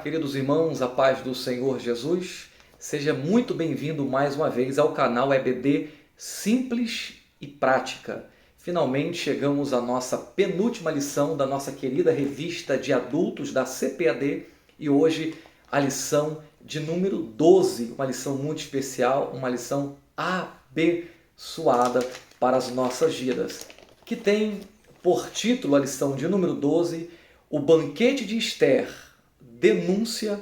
Queridos irmãos, a paz do Senhor Jesus, seja muito bem-vindo mais uma vez ao canal EBD Simples e Prática. Finalmente chegamos à nossa penúltima lição da nossa querida revista de adultos da CPAD e hoje a lição de número 12, uma lição muito especial, uma lição abençoada para as nossas vidas, que tem por título a lição de número 12, o banquete de Esther, denúncia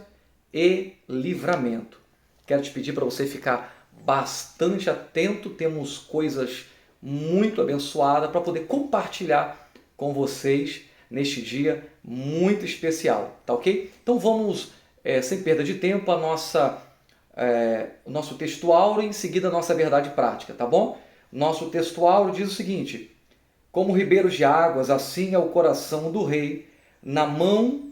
e livramento. Quero te pedir para você ficar bastante atento, temos coisas muito abençoadas para poder compartilhar com vocês neste dia muito especial, tá ok? Então vamos, sem perda de tempo, o nosso texto áureo e em seguida a nossa verdade prática, tá bom? Nosso texto áureo diz o seguinte: como ribeiros de águas, assim é o coração do rei na mão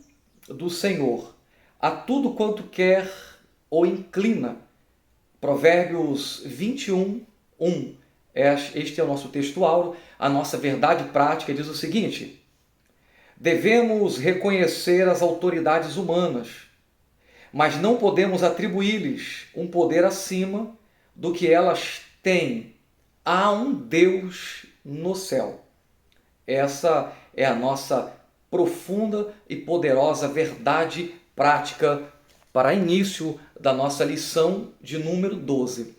do Senhor, a tudo quanto quer ou inclina. Provérbios 21, 1. Este é o nosso texto áureo. A nossa verdade prática diz o seguinte: devemos reconhecer as autoridades humanas, mas não podemos atribuir-lhes um poder acima do que elas têm. Há um Deus no céu. Essa é a nossa profunda e poderosa verdade prática para início da nossa lição de número 12.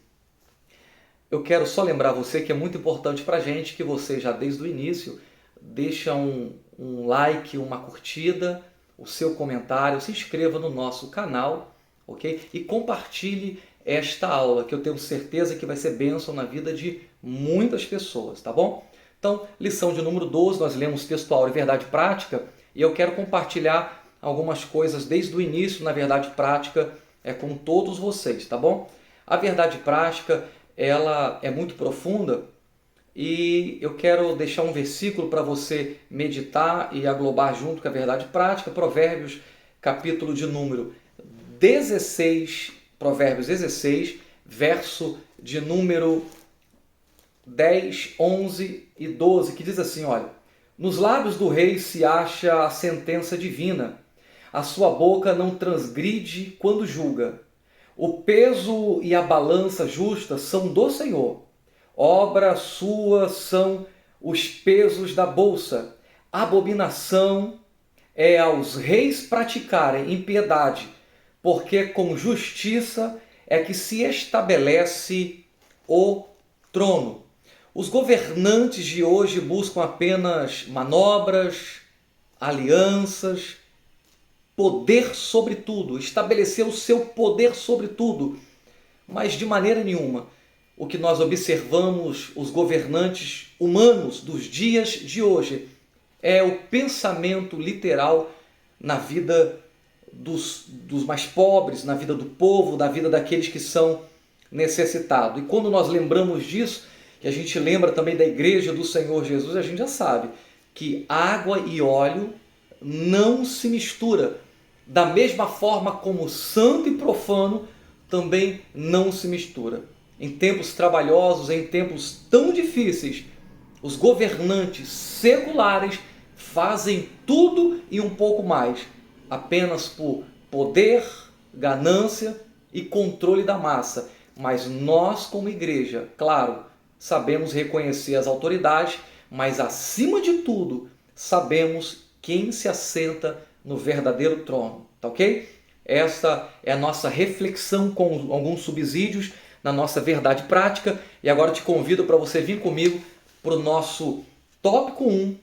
Eu quero só lembrar você que é muito importante para a gente que você já desde o início deixa um like, uma curtida, o seu comentário, se inscreva no nosso canal, ok? E compartilhe esta aula, que eu tenho certeza que vai ser bênção na vida de muitas pessoas, tá bom? Então, lição de número 12, nós lemos texto áureo e verdade prática, e eu quero compartilhar algumas coisas desde o início na verdade prática com todos vocês, tá bom? A verdade prática, ela é muito profunda e eu quero deixar um versículo para você meditar e aglobar junto com a verdade prática, Provérbios, capítulo de número 16, Provérbios 16, verso de número 10, 11 e 12, que diz assim, olha: nos lábios do rei se acha a sentença divina, a sua boca não transgride quando julga. O peso e a balança justa são do Senhor, obra sua são os pesos da bolsa. Abominação é aos reis praticarem impiedade, porque com justiça é que se estabelece o trono. Os governantes de hoje buscam apenas manobras, alianças, poder sobre tudo, estabelecer o seu poder sobre tudo, mas de maneira nenhuma o que nós observamos os governantes humanos dos dias de hoje é o pensamento literal na vida dos mais pobres, na vida do povo, na vida daqueles que são necessitados. E quando nós lembramos disso, que a gente lembra também da igreja do Senhor Jesus, a gente já sabe que água e óleo não se mistura. Da mesma forma como santo e profano também não se mistura. Em tempos trabalhosos, em tempos tão difíceis, os governantes seculares fazem tudo e um pouco mais, apenas por poder, ganância e controle da massa. Mas nós, como igreja, claro, sabemos reconhecer as autoridades, mas acima de tudo, sabemos quem se assenta no verdadeiro trono, tá ok? Essa é a nossa reflexão com alguns subsídios na nossa verdade prática. E agora eu te convido para você vir comigo para o nosso tópico 1,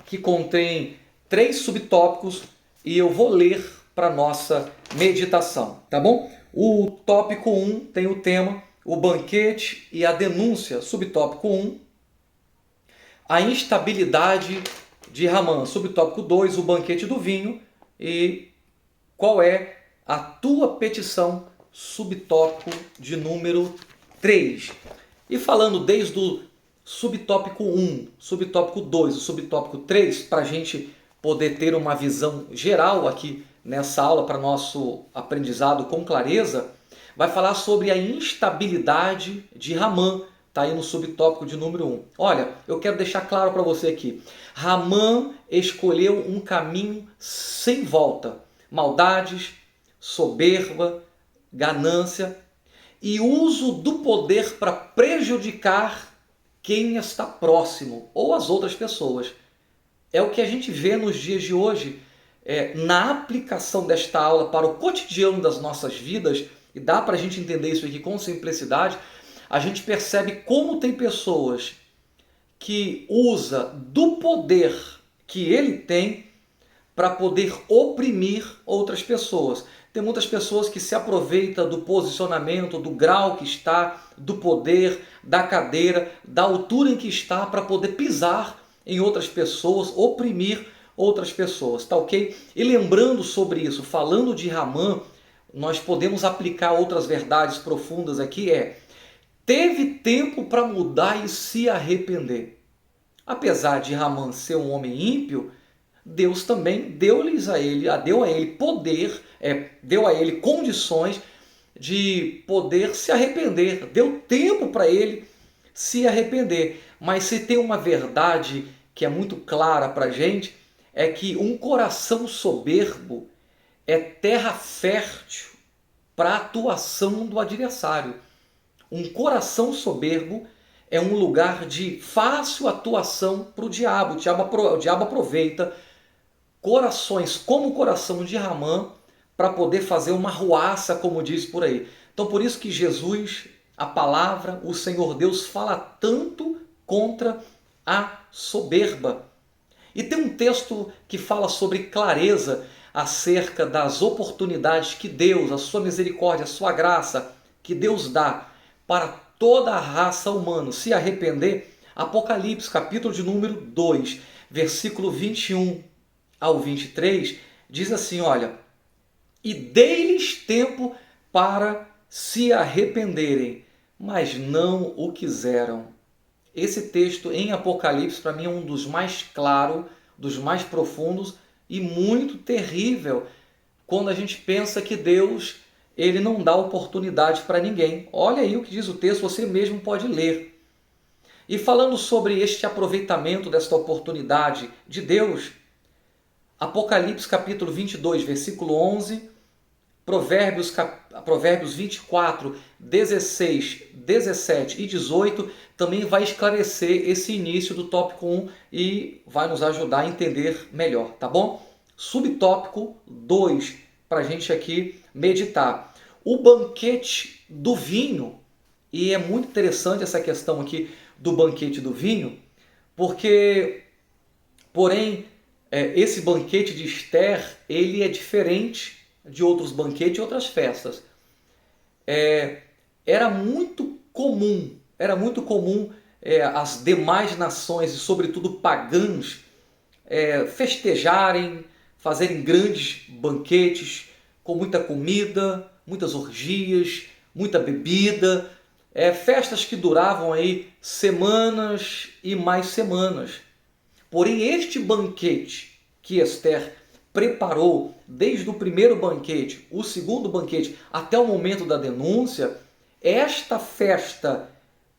que contém 3 subtópicos e eu vou ler para a nossa meditação, tá bom? O tópico 1 tem o tema o banquete e a denúncia, subtópico 1, a instabilidade de Ramã, subtópico 2, o banquete do vinho e qual é a tua petição, subtópico de número 3. E falando desde o subtópico 1, subtópico 2 e subtópico 3, para a gente poder ter uma visão geral aqui nessa aula para nosso aprendizado com clareza, vai falar sobre a instabilidade de Ramã, está aí no subtópico de número 1. Olha, eu quero deixar claro para você aqui. Ramã escolheu um caminho sem volta, maldades, soberba, ganância e uso do poder para prejudicar quem está próximo ou as outras pessoas. É o que a gente vê nos dias de hoje, na aplicação desta aula para o cotidiano das nossas vidas, e dá para a gente entender isso aqui com simplicidade. A gente percebe como tem pessoas que usa do poder que ele tem para poder oprimir outras pessoas. Tem muitas pessoas que se aproveitam do posicionamento, do grau que está, do poder, da cadeira, da altura em que está para poder pisar em outras pessoas, oprimir outras pessoas, tá ok? E lembrando sobre isso, falando de Ramã, nós podemos aplicar outras verdades profundas aqui, teve tempo para mudar e se arrepender. Apesar de Ramã ser um homem ímpio, Deus também deu a ele poder, deu a ele condições de poder se arrepender. Deu tempo para ele se arrepender. Mas se tem uma verdade que é muito clara para a gente, é que um coração soberbo é terra fértil para a atuação do adversário. Um coração soberbo é um lugar de fácil atuação para o diabo. O diabo aproveita corações como o coração de Ramã para poder fazer uma ruaça, como diz por aí. Então por isso que Jesus, a palavra, o Senhor Deus fala tanto contra a soberba. E tem um texto que fala sobre clareza acerca das oportunidades que Deus, a sua misericórdia, a sua graça, que Deus dá para toda a raça humana se arrepender. Apocalipse, capítulo de número 2, versículo 21 ao 23, diz assim, olha, e dei-lhes tempo para se arrependerem, mas não o quiseram. Esse texto em Apocalipse, para mim, é um dos mais claros, dos mais profundos e muito terrível quando a gente pensa que Deus, ele não dá oportunidade para ninguém. Olha aí o que diz o texto, você mesmo pode ler. E falando sobre este aproveitamento desta oportunidade de Deus, Apocalipse capítulo 22, versículo 11, Provérbios 24, 16, 17 e 18 também vai esclarecer esse início do tópico 1 e vai nos ajudar a entender melhor, tá bom? Subtópico 2, para a gente aqui meditar. O banquete do vinho, e é muito interessante essa questão aqui do banquete do vinho, porque, porém, esse banquete de Esther, ele é diferente de outros banquetes e outras festas. Era muito comum as demais nações, e sobretudo pagãs, festejarem, fazerem grandes banquetes com muita comida, muitas orgias, muita bebida, festas que duravam aí semanas e mais semanas. Porém, este banquete que Esther preparou desde o primeiro banquete, o segundo banquete, até o momento da denúncia, esta festa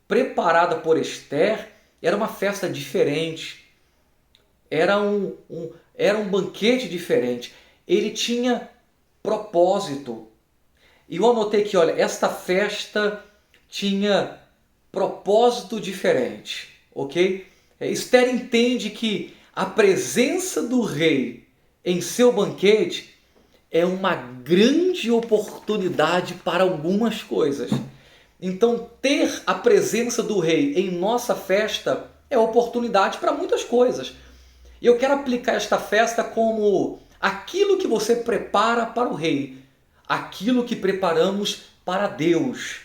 preparada por Esther era uma festa diferente. Era um banquete diferente. Ele tinha propósito. E eu anotei que, olha, esta festa tinha propósito diferente, ok? Esther entende que a presença do rei em seu banquete é uma grande oportunidade para algumas coisas. Então, ter a presença do rei em nossa festa é oportunidade para muitas coisas. E eu quero aplicar esta festa como aquilo que você prepara para o rei, aquilo que preparamos para Deus.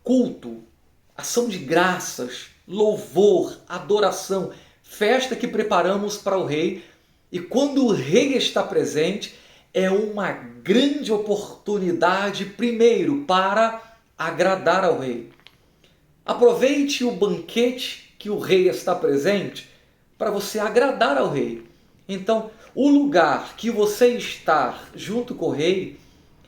Culto, ação de graças, louvor, adoração, festa que preparamos para o rei. E quando o rei está presente, é uma grande oportunidade, primeiro, para agradar ao rei. Aproveite o banquete que o rei está presente para você agradar ao rei. Então, o lugar que você está junto com o rei,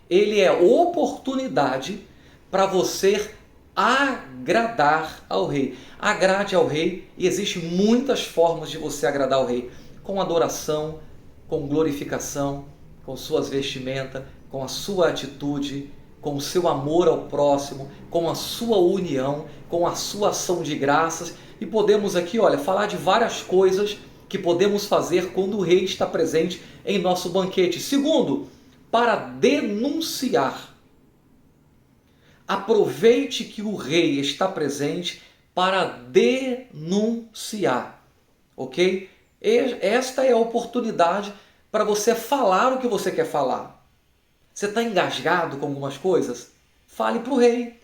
ele é oportunidade para você agradar ao rei. Agrade ao rei, e existem muitas formas de você agradar ao rei. Com adoração, com glorificação, com suas vestimentas, com a sua atitude, com o seu amor ao próximo, com a sua união, com a sua ação de graças. E podemos aqui, olha, falar de várias coisas que podemos fazer quando o rei está presente em nosso banquete. Segundo, para denunciar. Aproveite que o rei está presente para denunciar, ok? Esta é a oportunidade para você falar o que você quer falar. Você está engasgado com algumas coisas? Fale para o rei.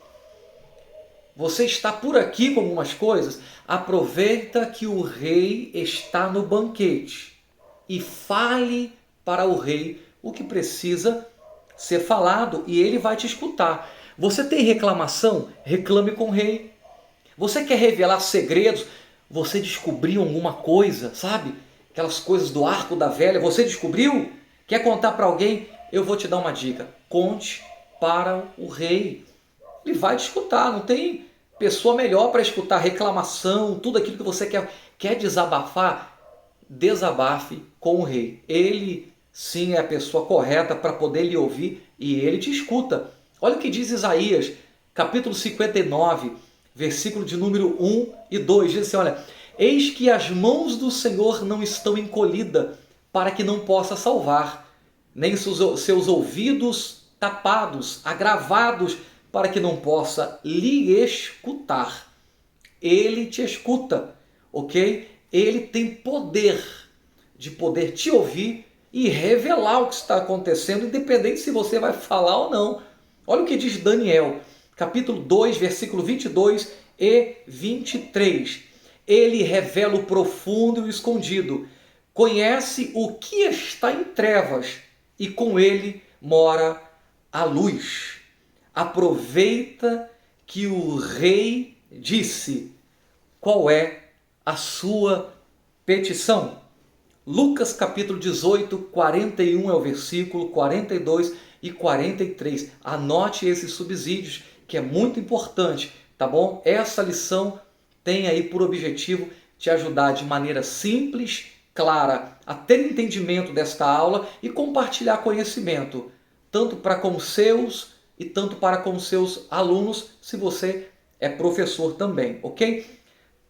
Você está por aqui com algumas coisas? Aproveita que o rei está no banquete e fale para o rei o que precisa ser falado e ele vai te escutar. Você tem reclamação? Reclame com o rei. Você quer revelar segredos? Você descobriu alguma coisa, sabe? Aquelas coisas do arco da velha, você descobriu? Quer contar para alguém? Eu vou te dar uma dica. Conte para o rei. Ele vai te escutar, não tem pessoa melhor para escutar reclamação, tudo aquilo que você quer desabafar. Desabafe com o rei. Ele sim é a pessoa correta para poder lhe ouvir e ele te escuta. Olha o que diz Isaías, capítulo 59, versículo de número 1 e 2. Diz assim, olha, eis que as mãos do Senhor não estão encolhidas para que não possa salvar, nem seus ouvidos tapados, agravados, para que não possa lhe escutar. Ele te escuta, ok? Ele tem poder de poder te ouvir e revelar o que está acontecendo, independente se você vai falar ou não. Olha o que diz Daniel, capítulo 2, versículo 22 e 23. Ele revela o profundo e o escondido, conhece o que está em trevas e com ele mora a luz. Aproveita que o rei disse qual é a sua petição. Lucas capítulo 18, 41 é o versículo, 42 e 43. Anote esses subsídios, que é muito importante, tá bom? Essa lição tem aí por objetivo te ajudar de maneira simples, clara, a ter entendimento desta aula e compartilhar conhecimento, tanto para com os seus e tanto para com os seus alunos, se você é professor também, ok?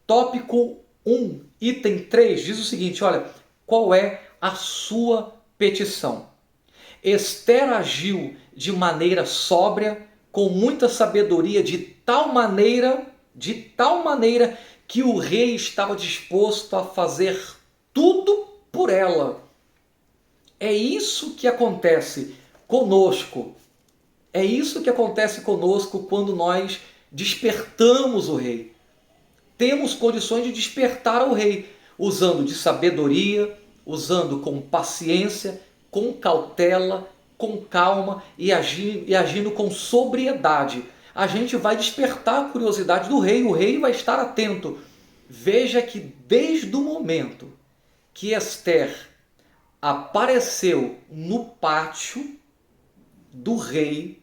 Tópico 1, item 3, diz o seguinte, olha, qual é a sua petição? Esther agiu de maneira sóbria, com muita sabedoria, de tal maneira que o rei estava disposto a fazer tudo por ela. É isso que acontece conosco. É isso que acontece conosco quando nós despertamos o rei. Temos condições de despertar o rei, usando de sabedoria, usando com paciência, com cautela, com calma e agindo com sobriedade. A gente vai despertar a curiosidade do rei, o rei vai estar atento. Veja que desde o momento que Esther apareceu no pátio do rei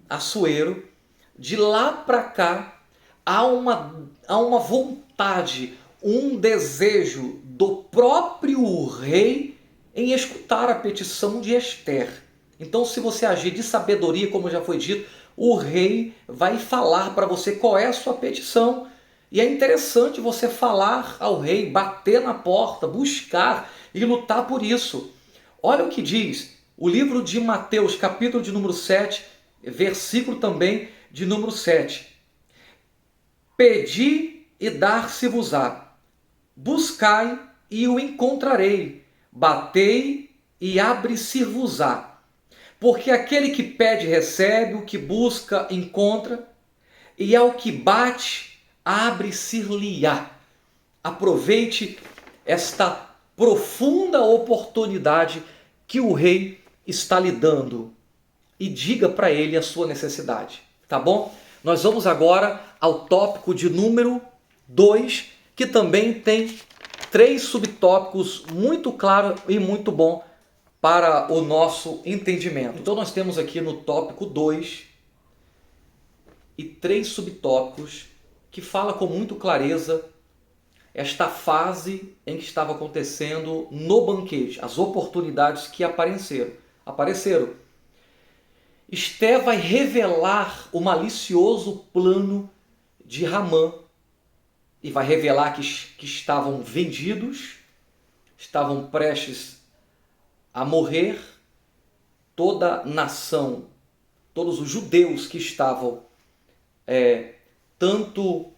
Assuero, de lá para cá há uma vontade, um desejo do próprio rei em escutar a petição de Esther. Então, se você agir de sabedoria, como já foi dito, o rei vai falar para você qual é a sua petição. E é interessante você falar ao rei, bater na porta, buscar e lutar por isso. Olha o que diz o livro de Mateus, capítulo de número 7, versículo também de número 7. Pedi e dar-se-vos-á, buscai e o encontrarei, batei e abre-se-vos-á. Porque aquele que pede recebe, o que busca encontra, e ao que bate abre-se-lhe-á. Aproveite esta profunda oportunidade que o rei está lhe dando e diga para ele a sua necessidade, tá bom? Nós vamos agora ao tópico de número 2, que também tem 3 subtópicos muito claros e muito bom para o nosso entendimento. Então nós temos aqui no tópico 2 e 3 subtópicos que fala com muito clareza esta fase em que estava acontecendo no banquete, as oportunidades que apareceram. Esther vai revelar o malicioso plano de Ramã e vai revelar que estavam vendidos, estavam prestes a morrer, toda a nação, todos os judeus que estavam tanto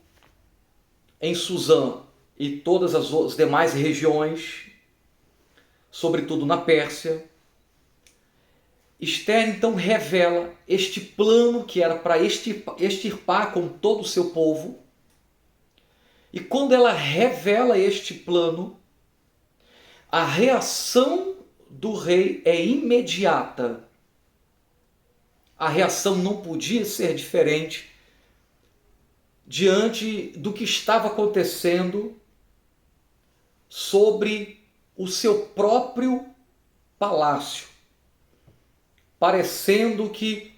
em Suzã e todas as demais regiões, sobretudo na Pérsia. Esther então revela este plano que era para extirpar com todo o seu povo. E quando ela revela este plano, a reação do rei é imediata. A reação não podia ser diferente diante do que estava acontecendo sobre o seu próprio palácio, parecendo que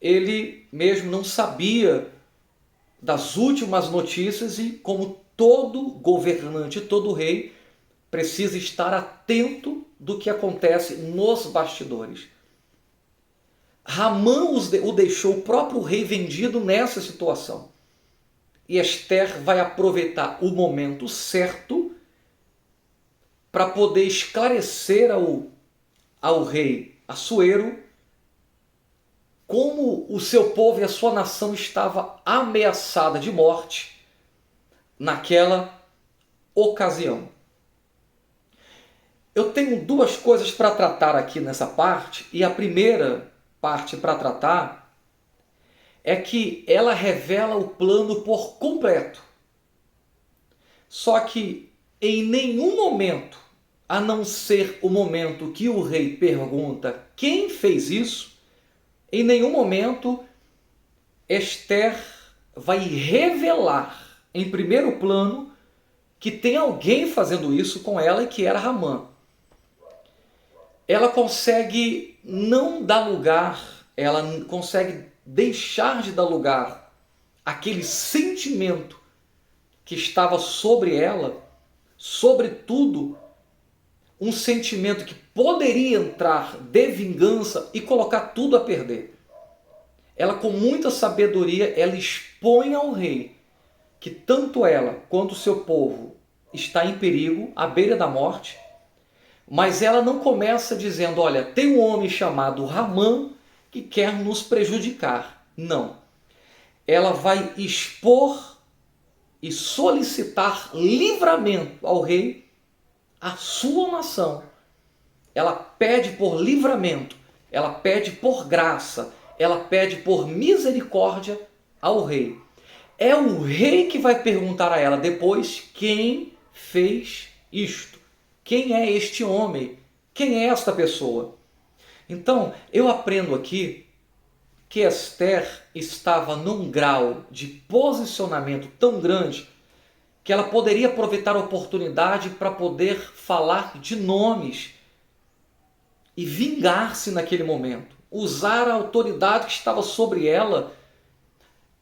ele mesmo não sabia das últimas notícias e, como todo governante, todo rei, precisa estar atento do que acontece nos bastidores. Ramã o deixou o próprio rei vendido nessa situação. E Esther vai aproveitar o momento certo para poder esclarecer ao rei Assuero como o seu povo e a sua nação estava ameaçada de morte naquela ocasião. Eu tenho duas coisas para tratar aqui nessa parte, e a primeira parte para tratar é que ela revela o plano por completo. Só que em nenhum momento, a não ser o momento que o rei pergunta quem fez isso, em nenhum momento Esther vai revelar em primeiro plano que tem alguém fazendo isso com ela e que era Ramã. Ela consegue não dar lugar, ela consegue deixar de dar lugar àquele sentimento que estava sobre ela, sobretudo um sentimento que poderia entrar de vingança e colocar tudo a perder. Ela, com muita sabedoria, ela expõe ao rei que tanto ela quanto o seu povo está em perigo, à beira da morte, mas ela não começa dizendo, olha, tem um homem chamado Ramã que quer nos prejudicar. Não. Ela vai expor e solicitar livramento ao rei, à sua nação. Ela pede por livramento, ela pede por graça, ela pede por misericórdia ao rei. É o rei que vai perguntar a ela depois quem fez isto. Quem é este homem? Quem é esta pessoa? Então, eu aprendo aqui que Esther estava num grau de posicionamento tão grande que ela poderia aproveitar a oportunidade para poder falar de nomes e vingar-se naquele momento. Usar a autoridade que estava sobre ela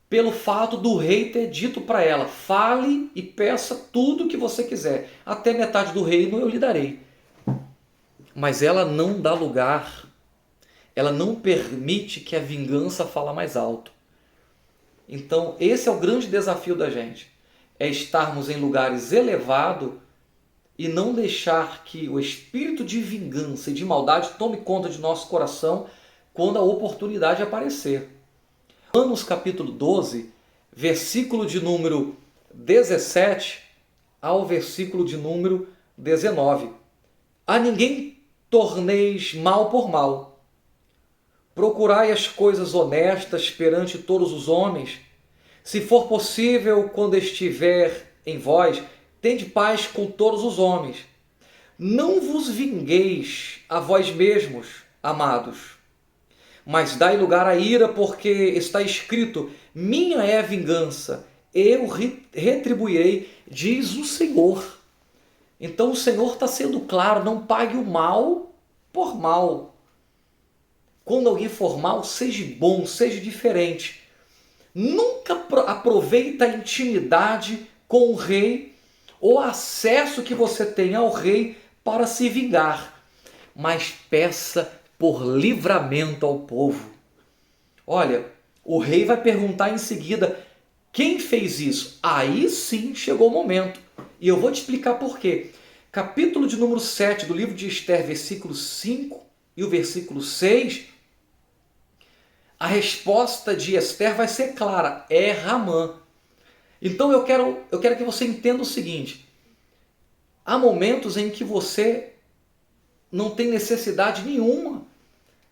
pelo fato do rei ter dito para ela, fale e peça tudo o que você quiser. Até metade do reino eu lhe darei. Mas ela não dá lugar, ela não permite que a vingança fale mais alto. Então esse é o grande desafio da gente. É estarmos em lugares elevados e não deixar que o espírito de vingança e de maldade tome conta de nosso coração quando a oportunidade aparecer. Romanos capítulo 12, versículo de número 17 ao versículo de número 19. A ninguém torneis mal por mal. Procurai as coisas honestas perante todos os homens. Se for possível, quando estiver em vós, tende paz com todos os homens. Não vos vingueis a vós mesmos, amados, mas dai lugar à ira, porque está escrito, minha é a vingança, eu retribuirei, diz o Senhor. Então o Senhor está sendo claro, não pague o mal por mal. Quando alguém for mal, seja bom, seja diferente. Nunca aproveita a intimidade com o rei ou acesso que você tem ao rei para se vingar, mas peça por livramento ao povo. Olha, o rei vai perguntar em seguida, quem fez isso? Aí sim chegou o momento. E eu vou te explicar por quê. Capítulo de número 7 do livro de Esther, versículo 5 e o versículo 6, a resposta de Esther vai ser clara, é Ramã. Então eu quero que você entenda o seguinte, há momentos em que você não tem necessidade nenhuma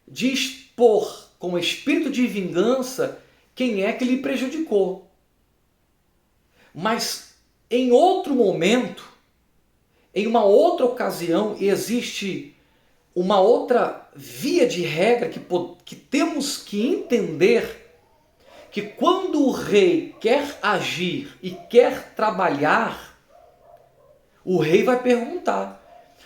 de expor com espírito de vingança quem é que lhe prejudicou. Mas em outro momento, em uma outra ocasião, existe uma outra via de regra que temos que entender, que quando o rei quer agir e quer trabalhar, o rei vai perguntar.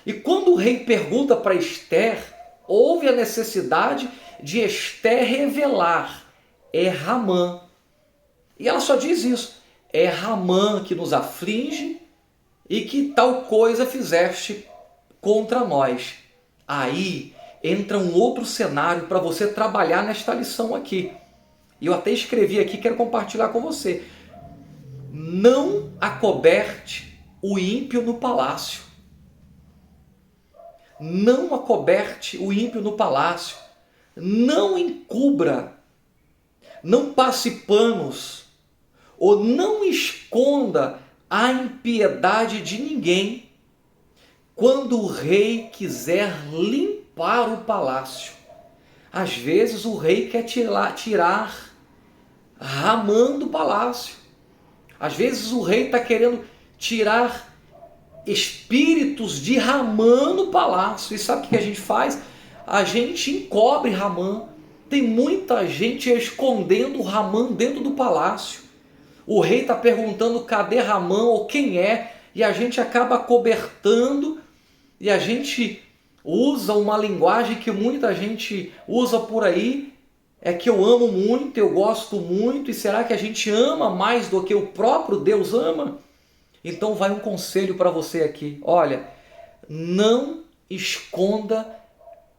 E quando o rei pergunta para Esther, houve a necessidade de Esther revelar, é Ramã. E ela só diz isso, é Ramã que nos aflige e que tal coisa fizeste contra nós. Aí entra um outro cenário para você trabalhar nesta lição aqui. E eu até escrevi aqui, quero compartilhar com você. Não acoberte o ímpio no palácio. Não acoberte o ímpio no palácio. Não encubra. Não passe panos. Ou não esconda a impiedade de ninguém quando o rei quiser limpar o palácio. Às vezes o rei quer tirar Ramã do palácio. Às vezes o rei está querendo tirar espíritos de Ramã no palácio. E sabe o que a gente faz? A gente encobre Ramã. Tem muita gente escondendo Ramã dentro do palácio. O rei está perguntando cadê Ramã ou quem é, e a gente acaba cobertando, e a gente usa uma linguagem que muita gente usa por aí, é que eu amo muito, eu gosto muito, e será que a gente ama mais do que o próprio Deus ama? Então vai um conselho para você aqui, olha, não esconda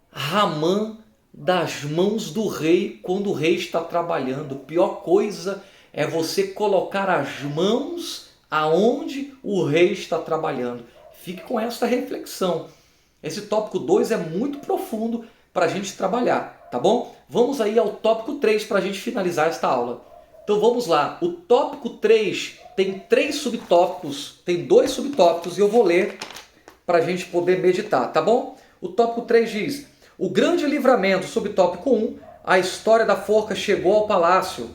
Ramã das mãos do rei quando o rei está trabalhando. Pior coisa é você colocar as mãos aonde o rei está trabalhando. Fique com essa reflexão. Esse tópico 2 é muito profundo para a gente trabalhar, tá bom? Vamos aí ao tópico 3 para a gente finalizar esta aula. Então vamos lá. O tópico 3 tem 3 subtópicos, tem 2 subtópicos e eu vou ler para a gente poder meditar, tá bom? O tópico 3 diz, o grande livramento, subtópico 1, a história da forca chegou ao palácio.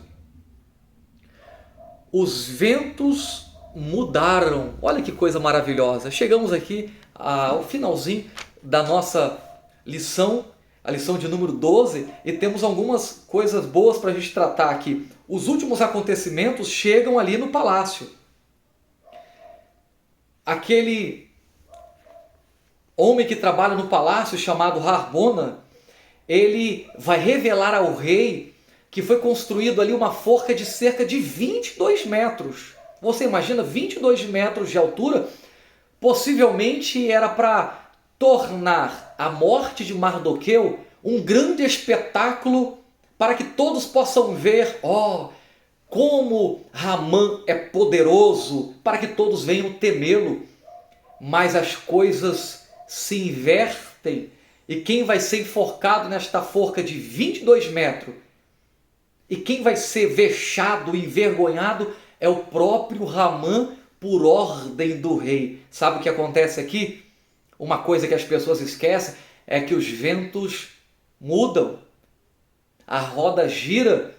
Os ventos mudaram. Olha que coisa maravilhosa. Chegamos aqui ao finalzinho da nossa lição, a lição de número 12, e temos algumas coisas boas para a gente tratar aqui. Os últimos acontecimentos chegam ali no palácio. Aquele homem que trabalha no palácio chamado Harbona, ele vai revelar ao rei que foi construído ali uma forca de cerca de 22 metros. Você imagina 22 metros de altura? Possivelmente era para tornar a morte de Mardoqueu um grande espetáculo para que todos possam ver, como Ramã é poderoso, para que todos venham temê-lo. Mas as coisas se invertem e quem vai ser enforcado nesta forca de 22 metros e quem vai ser vexado e envergonhado é o próprio Ramã por ordem do rei. Sabe o que acontece aqui? Uma coisa que as pessoas esquecem é que os ventos mudam, a roda gira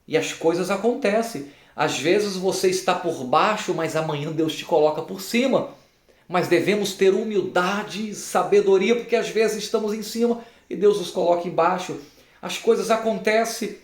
e as coisas acontecem. Às vezes você está por baixo, mas amanhã Deus te coloca por cima. Mas devemos ter humildade e sabedoria, porque às vezes estamos em cima e Deus nos coloca embaixo. As coisas acontecem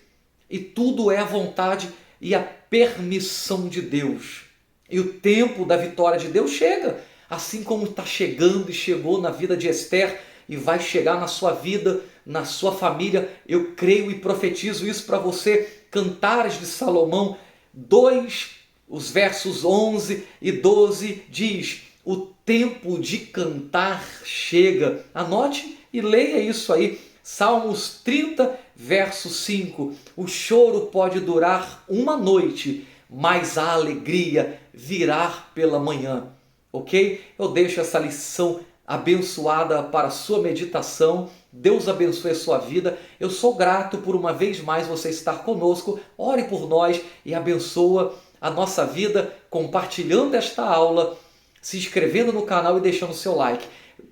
e tudo é a vontade e a permissão de Deus. E o tempo da vitória de Deus chega, assim como está chegando e chegou na vida de Esther e vai chegar na sua vida, na sua família. Eu creio e profetizo isso para você. Cantares de Salomão 2, Os versos 11 e 12 diz: o tempo de cantar chega. Anote e leia isso aí. Salmos 30, verso 5. O choro pode durar uma noite, mas a alegria virá pela manhã. Ok? Eu deixo essa lição abençoada para a sua meditação. Deus abençoe a sua vida. Eu sou grato por uma vez mais você estar conosco. Ore por nós e abençoa a nossa vida compartilhando esta aula, se inscrevendo no canal e deixando seu like.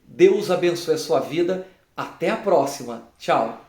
Deus abençoe a sua vida. Até a próxima. Tchau.